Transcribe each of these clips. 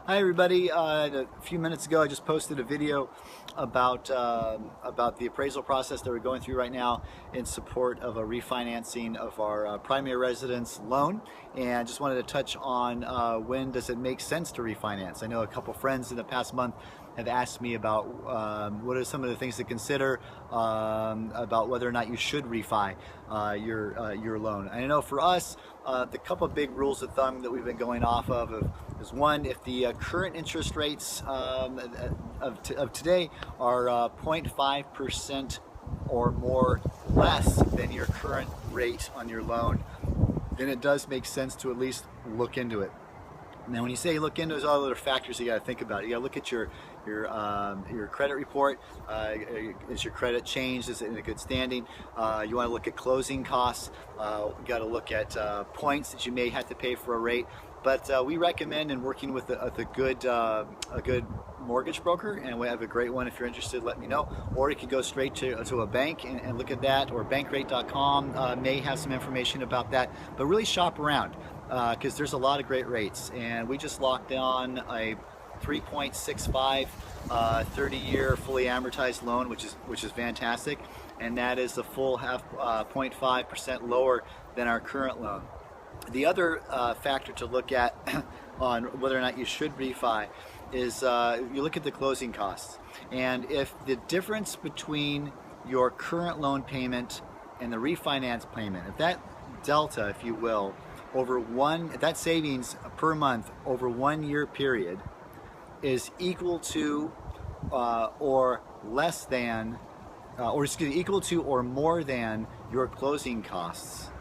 Hi everybody. A few minutes ago I just posted a video about the appraisal process that we're going through right now in support of a refinancing of our primary residence loan, and just wanted to touch on when does it make sense to refinance. I know a couple friends in the past month have asked me about what are some of the things to consider about whether or not you should refi your loan. And I know for us, the couple of big rules of thumb that we've been going off of is one, if the current interest rates of today are 0.5% or more less than your current rate on your loan, then it does make sense to at least look into it. Now, when you say look into, there's all other factors you got to think about. You got to look at your credit report. Is your credit changed? Is it in a good standing? You want to look at closing costs. You got to look at points that you may have to pay for a rate. But we recommend, in working with a good mortgage broker, and we have a great one. If you're interested, let me know. Or you can go straight to a bank and look at that, or bankrate.com may have some information about that. But really shop around, because there's a lot of great rates. And we just locked on a 3.65 30-year fully amortized loan, which is fantastic, and that is the full 0.5% lower than our current loan. The other factor to look at on whether or not you should refi is you look at the closing costs. And if the difference between your current loan payment and the refinance payment, if that delta, if you will, if that savings per month over 1 year period is equal to or less than, equal to or more than your closing costs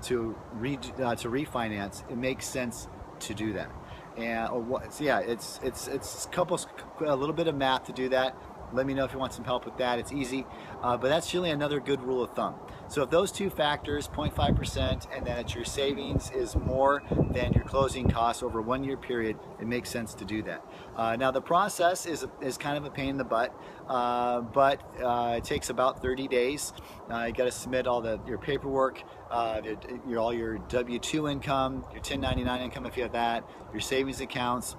to refinance, it makes sense to do that. And so yeah, it's a little bit of math to do that. Let me know if you want some help with that. It's easy, but that's really another good rule of thumb. So if those two factors, 0.5% and that your savings is more than your closing costs over a 1 year period, it makes sense to do that. Now the process is kind of a pain in the butt, but it takes about 30 days. You got to submit all your paperwork, all your W-2 income, your 1099 income if you have that, your savings accounts,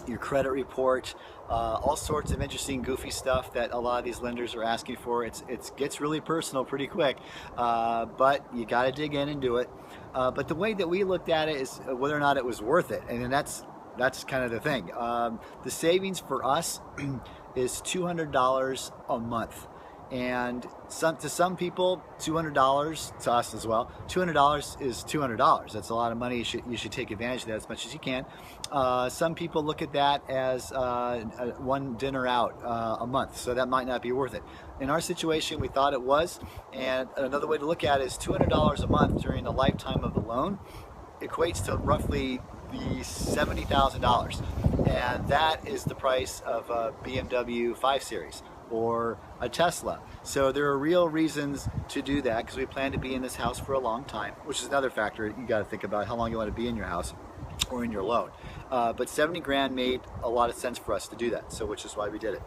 your credit report, all sorts of interesting, goofy stuff that a lot of these lenders are asking for. It gets really personal pretty quick, but you got to dig in and do it. But the way that we looked at it is whether or not it was worth it, and that's kind of the thing. The savings for us is $200 a month. And to some people, $200, to us as well, $200 is $200. That's a lot of money. You should take advantage of that as much as you can. Some people look at that as one dinner out a month, so that might not be worth it. In our situation, we thought it was, and another way to look at it is $200 a month during the lifetime of the loan equates to roughly the $70,000, and that is the price of a BMW 5 Series or a Tesla. So there are real reasons to do that, because we plan to be in this house for a long time, which is another factor you got to think about, how long you want to be in your house or in your loan. But 70 grand made a lot of sense for us to do that, so which is why we did it.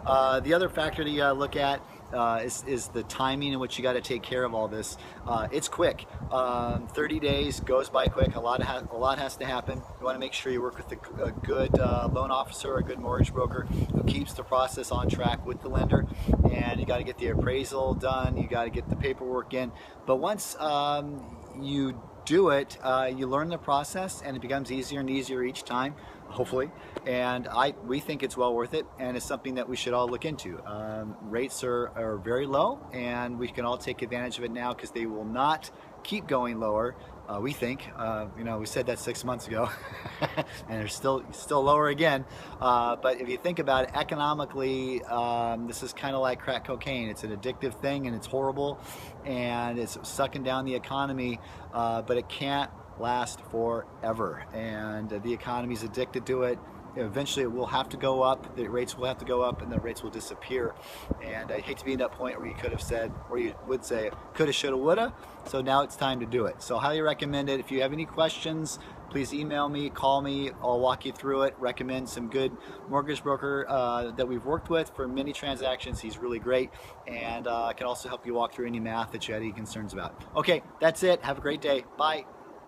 The other factor that you got to look at is the timing in which you got to take care of all this. It's quick. 30 days goes by quick. A lot has to happen. You want to make sure you work with a good loan officer, a good mortgage broker who keeps the process on track with the lender. And you got to get the appraisal done. You got to get the paperwork in. But once you do it, you learn the process, and it becomes easier and easier each time, hopefully. And we think it's well worth it, and it's something that we should all look into. Rates are very low, and we can all take advantage of it now, because they will not keep going lower. We think, we said that 6 months ago, and they're still lower again. But if you think about it economically, this is kind of like crack cocaine. It's an addictive thing, and it's horrible, and it's sucking down the economy, but it can't last forever, and the economy's addicted to it. Eventually it will have to go up, the rates will have to go up, and the rates will disappear. And I hate to be in that point where you could have said, or you would say, coulda, shoulda, woulda. So now it's time to do it. So highly recommend it. If you have any questions, please email me, call me, I'll walk you through it. Recommend some good mortgage broker that we've worked with for many transactions. He's really great, and can also help you walk through any math that you had any concerns about. Okay, that's it. Have a great day. Bye.